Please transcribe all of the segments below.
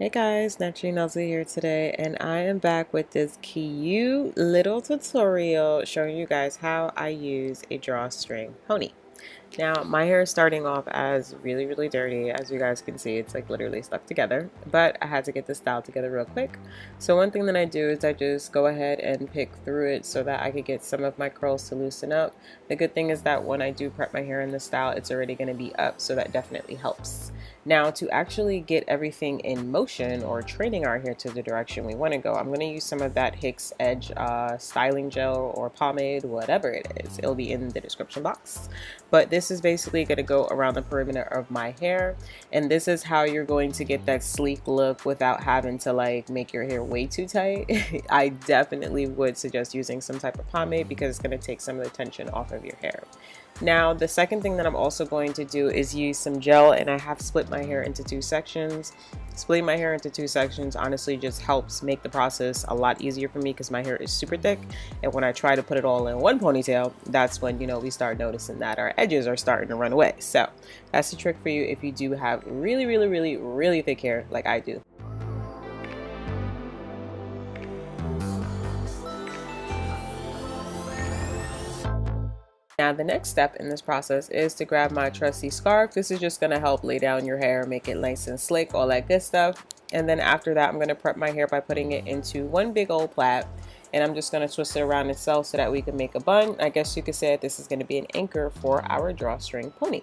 Hey guys, Naturally Nosy here today, and I am back with this cute little tutorial showing you guys how I use a drawstring pony. Now, my hair is starting off as really dirty. As you guys can see, it's like literally stuck together, but I had to get this style together real quick. So one thing that I do is I just go ahead and pick through it so that I could get some of my curls to loosen up. The good thing is that when I do prep my hair in this style, it's already going to be up, so that definitely helps. Now, to actually get everything in motion or training our hair to the direction we want to go, I'm going to use some of that Hicks Edge styling gel or pomade, whatever it is. It'll be in the description box. But this is basically going to go around the perimeter of my hair, and this is how you're going to get that sleek look without having to like make your hair way too tight. I definitely would suggest using some type of pomade because it's going to take some of the tension off of your hair. Now, the second thing that I'm also going to do is use some gel, and I have split my hair into two sections. Splitting my hair into two sections honestly just helps make the process a lot easier for me because my hair is super thick, and when I try to put it all in one ponytail, that's when, you know, we start noticing that our edges are starting to run away. So that's the trick for you if you do have really thick hair like I do. Now the next step in this process is to grab my trusty scarf. This is just going to help lay down your hair, make it nice and slick, all that good stuff. And then after that, I'm going to prep my hair by putting it into one big old plait. And I'm just going to twist it around itself so that we can make a bun. I guess you could say that this is going to be an anchor for our drawstring pony.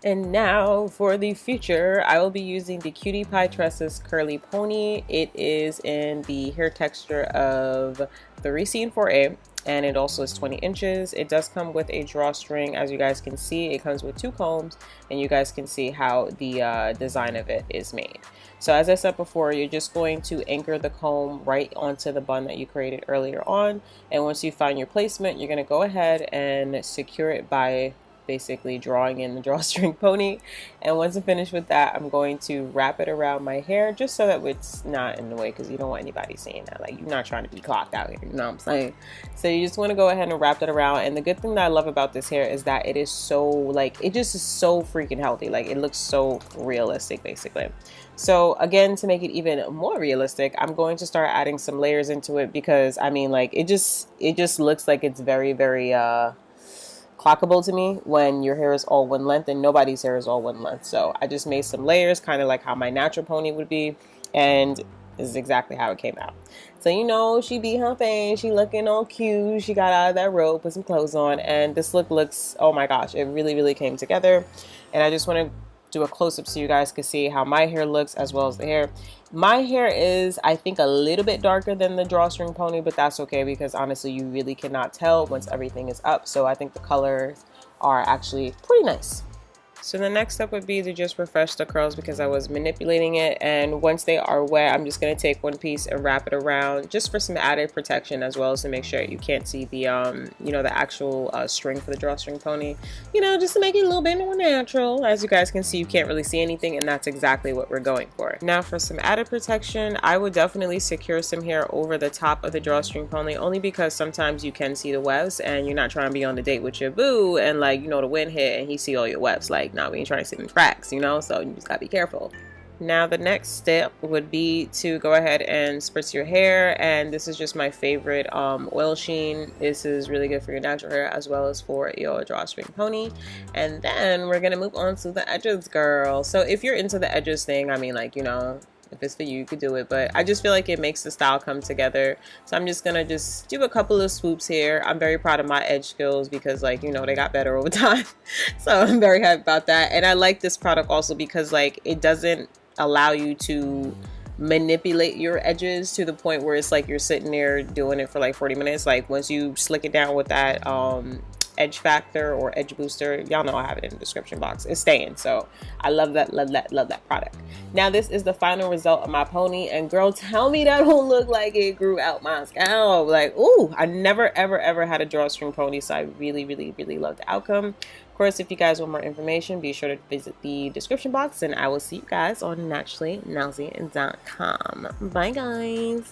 And now for the future, I will be using the CutiePieTresses Curly Pony. It is in the hair texture of 3C and 4A, and it also is 20 inches. It does come with a drawstring, as you guys can see. It comes with two combs, and you guys can see how the design of it is made. So as I said before, you're just going to anchor the comb right onto the bun that you created earlier on. And once you find your placement, you're going to go ahead and secure it by basically drawing in the drawstring pony. And once I'm finished with that, I'm going to wrap it around my hair just so that it's not in the way, because you don't want anybody seeing that. Like, you're not trying to be clocked out here, you know what I'm saying? So you just want to go ahead and wrap it around. And the good thing that I love about this hair is that it is so, like, it just is so freaking healthy. Like, it looks so realistic basically. So again, to make it even more realistic, I'm going to start adding some layers into it, because I mean, like, it just looks like it's very clockable to me when your hair is all one length, and nobody's hair is all one length. So I just made some layers, kind of like how my natural pony would be, and this is exactly how it came out. So, you know, she be humping, she looking all cute, she got out of that robe, put some clothes on, and this look looks, oh my gosh, it really came together. And I just want to do a close-up so you guys can see how my hair looks as well as the hair. My hair is, I think, a little bit darker than the drawstring pony, but that's okay because honestly you really cannot tell once everything is up. So I think the colors are actually pretty nice. So the next step would be to just refresh the curls because I was manipulating it, and once they are wet, I'm just going to take one piece and wrap it around just for some added protection, as well as to make sure you can't see the you know, the actual string for the drawstring pony, you know, just to make it a little bit more natural. As you guys can see, you can't really see anything, and that's exactly what we're going for. Now for some added protection, I would definitely secure some hair over the top of the drawstring pony, only because sometimes you can see the webs and you're not trying to be on the date with your boo and, like, you know, the wind hit and he see all your webs. Like, no, we ain't trying to sit in cracks, you know, so you just gotta be careful. Now the next step would be to go ahead and spritz your hair, and this is just my favorite oil sheen. This is really good for your natural hair as well as for your drawstring pony. And then we're gonna move on to the edges, girl. So if you're into the edges thing, I mean, like, you know, if it's for you, you could do it, but I just feel like it makes the style come together. So I'm just gonna just do a couple of swoops here. I'm very proud of my edge skills because, like, you know, they got better over time. So I'm very happy about that. And I like this product also because, like, it doesn't allow you to manipulate your edges to the point where it's like you're sitting there doing it for like 40 minutes. Like, once you slick it down with that edge factor or edge booster, y'all know I have it in the description box, it's staying. So I love that product. Now this is the final result of my pony, and girl, tell me that don't look like it grew out my scalp. Like, ooh, I never ever had a drawstring pony, so I really love the outcome. Of course, if you guys want more information, be sure to visit the description box, and I will see you guys on naturallynosy.com. Bye guys.